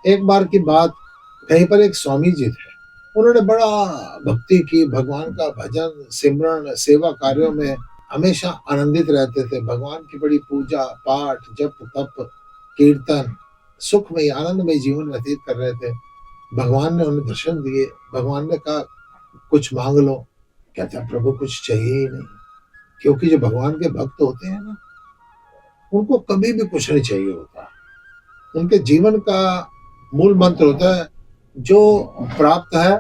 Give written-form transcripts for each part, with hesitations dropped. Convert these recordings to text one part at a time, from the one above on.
एक बार की बात, कहीं पर एक स्वामी जी थे। उन्होंने बड़ा भक्ति की, भगवान का भजन, सिमरन, सेवा कार्यों में हमेशा आनंदित रहते थे। भगवान की बड़ी पूजा, पाठ, जप, तप, कीर्तन, सुखमय, आनंदमय जीवन व्यतीत कर रहे थे। भगवान ने उन्हें दर्शन दिए। भगवान ने कहा, कुछ मांग लो। कहते हैं, प्रभु कुछ चाहिए ही नहीं। क्योंकि जो भगवान के भक्त होते हैं ना, उनको कभी भी कुछ नहीं चाहिए होता। उनके जीवन का मूल मंत्र होता है, जो प्राप्त है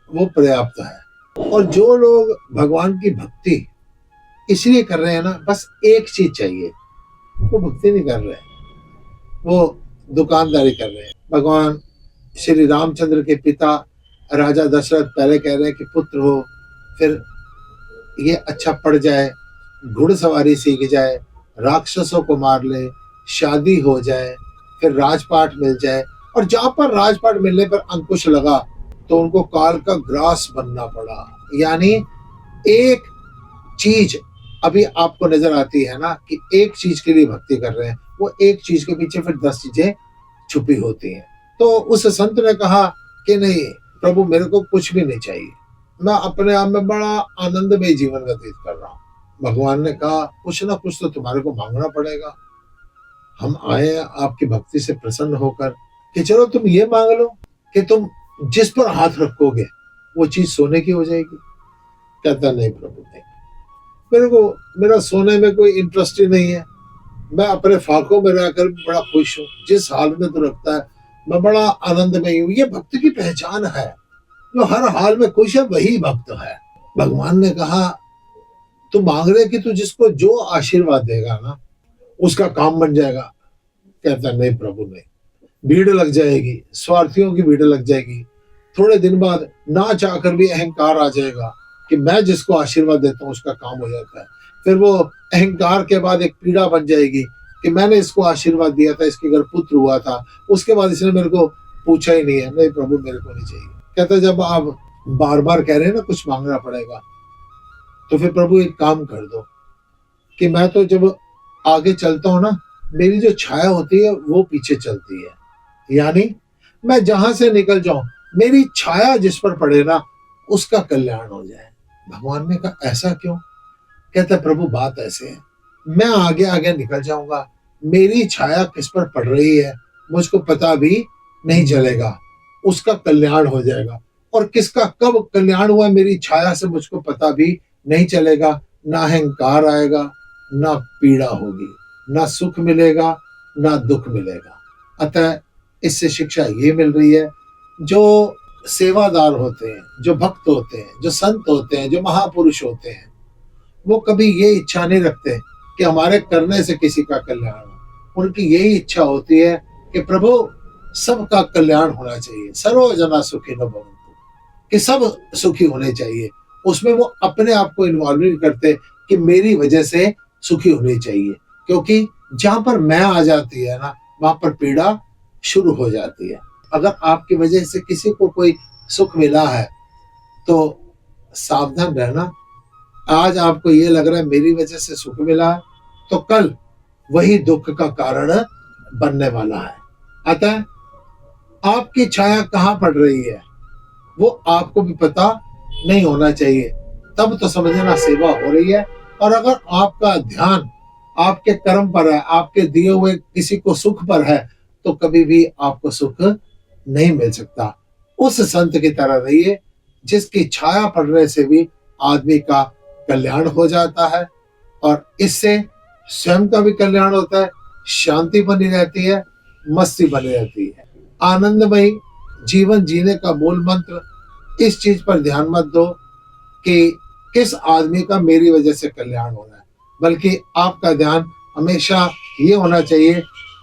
वो पर्याप्त है। और जो लोग भगवान की भक्ति इसलिए कर रहे हैं ना, बस एक चीज चाहिए, वो भक्ति नहीं कर रहे हैं, वो दुकानदारी कर रहे हैं। भगवान श्री रामचंद्र के पिता राजा दशरथ पहले कह रहे हैं कि पुत्र हो, फिर ये अच्छा पड़ जाए, घुड़सवारी सीख जाए, राक्षसों को मार ले, शादी हो जाए, फिर राजपाट मिल जाए। और जहां पर राजपाट मिलने पर अंकुश लगा तो उनको काल का ग्रास बनना पड़ा। यानी एक चीज अभी आपको नजर आती है ना, कि एक चीज के लिए भक्ति कर रहे हैं, वो एक चीज के पीछे फिर 10 चीजें छुपी होती हैं। तो उस संत ने कहा कि नहीं प्रभु, मेरे को कुछ भी नहीं चाहिए, मैं अपने आप में बड़ा आनंदमय जीवन व्यतीत कर रहा हूँ। भगवान ने कहा, कुछ ना कुछ तो तुम्हारे को मांगना पड़ेगा। हम आए आपकी भक्ति से प्रसन्न होकर कि चलो तुम ये मांग लो कि तुम जिस पर हाथ रखोगे वो चीज सोने की हो जाएगी। कहता, नहीं प्रभु नहीं, मेरे को मेरा सोने में कोई इंटरेस्ट ही नहीं है। मैं अपने फाकों में रहकर बड़ा खुश हूँ। जिस हाल में तो रखता है मैं बड़ा आनंदमय हूँ। ये भक्त की पहचान है, जो हर हाल में खुश है वही भक्त है। भगवान ने कहा, तू मांग रहे कि तू जिसको जो आशीर्वाद देगा ना, उसका काम बन जाएगा। कहता, नहीं प्रभु नहीं, भीड़ लग जाएगी, स्वार्थियों की भीड़ लग जाएगी। थोड़े दिन बाद ना चाहकर भी अहंकार आ जाएगा कि मैं जिसको आशीर्वाद देता हूँ उसका काम हो जाता है। फिर वो अहंकार के बाद एक पीड़ा बन जाएगी कि मैंने इसको आशीर्वाद दिया था, इसके घर पुत्र हुआ था, उसके बाद इसने मेरे को पूछा ही नहीं है। नहीं प्रभु, मेरे को नहीं चाहिए। कहता, जब आप बार बार कह रहे हैं ना कुछ मांगना पड़ेगा, तो फिर प्रभु एक काम कर दो कि मैं तो जब आगे चलता हूँ ना, मेरी जो छाया होती है वो पीछे चलती है। यानी मैं जहां से निकल जाऊं, मेरी छाया जिस पर पड़े ना, उसका कल्याण हो जाए। भगवान ने कहा, ऐसा क्यों? कहता, प्रभु बात ऐसे है, मैं आगे आगे निकल जाऊंगा, मेरी छाया किस पर पड़ रही है मुझको पता भी नहीं चलेगा, उसका कल्याण हो जाएगा। और किसका कब कल्याण हुआ मेरी छाया से मुझको पता भी नहीं चलेगा। ना अहंकार आएगा, ना पीड़ा होगी, ना सुख मिलेगा, ना दुख मिलेगा। अतः इससे शिक्षा ये मिल रही है, जो सेवादार होते हैं, जो भक्त होते हैं, जो संत होते हैं, जो महापुरुष होते हैं, वो कभी ये इच्छा नहीं रखते कि हमारे करने से किसी का कल्याण हो। उनकी यही इच्छा होती है कि प्रभु सबका कल्याण होना चाहिए, सर्वजना सुखी न भवन्तु, कि सब सुखी होने चाहिए। उसमें वो अपने आप को इन्वॉल्व नहीं करते कि मेरी वजह से सुखी होनी चाहिए। क्योंकि जहां पर मैं आ जाती है ना, वहां पर पीड़ा शुरू हो जाती है। अगर आपकी वजह से किसी को कोई सुख मिला है तो सावधान रहना। आज आपको ये लग रहा है मेरी वजह से सुख मिला है, तो कल वही दुख का कारण बनने वाला है। अतः आपकी छाया कहाँ पड़ रही है वो आपको भी पता नहीं होना चाहिए, तब तो समझना सेवा हो रही है। और अगर आपका ध्यान आपके कर्म पर है, आपके दिए हुए किसी को सुख पर है, तो कभी भी आपको सुख नहीं मिल सकता। उस संत की तरह रहिए जिसकी छाया पड़ने से भी आदमी का कल्याण हो जाता है, और इससे स्वयं का भी कल्याण होता है, शांति बनी रहती है, मस्ती बनी रहती है। आनंदमय जीवन जीने का मूल मंत्र इस चीज पर ध्यान मत दो कि किस आदमी का मेरी वजह से कल्याण हो रहा है, बल्कि आपका ध्यान हमेशा ये होना चाहिए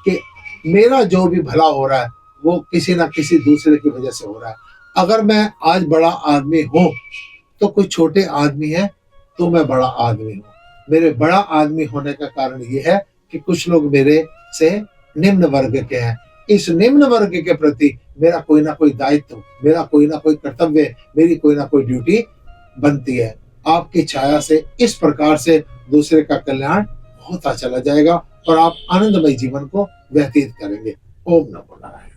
कि मेरा जो भी भला हो रहा है वो किसी ना किसी दूसरे की वजह से हो रहा है। अगर मैं आज बड़ा आदमी हूं तो कोई छोटे आदमी है तो मैं बड़ा आदमी हूं। मेरे बड़ा आदमी होने का कारण ये है कि कुछ लोग मेरे से निम्न वर्ग के हैं। इस निम्न वर्ग के प्रति मेरा कोई ना कोई दायित्व, मेरा कोई ना कोई कर्तव्य, मेरी कोई ना कोई ड्यूटी बनती है। आपकी छाया से इस प्रकार से दूसरे का कल्याण होता चला जाएगा और आप आनंदमय जीवन को व्यतीत करेंगे। ओम नमो नारायण।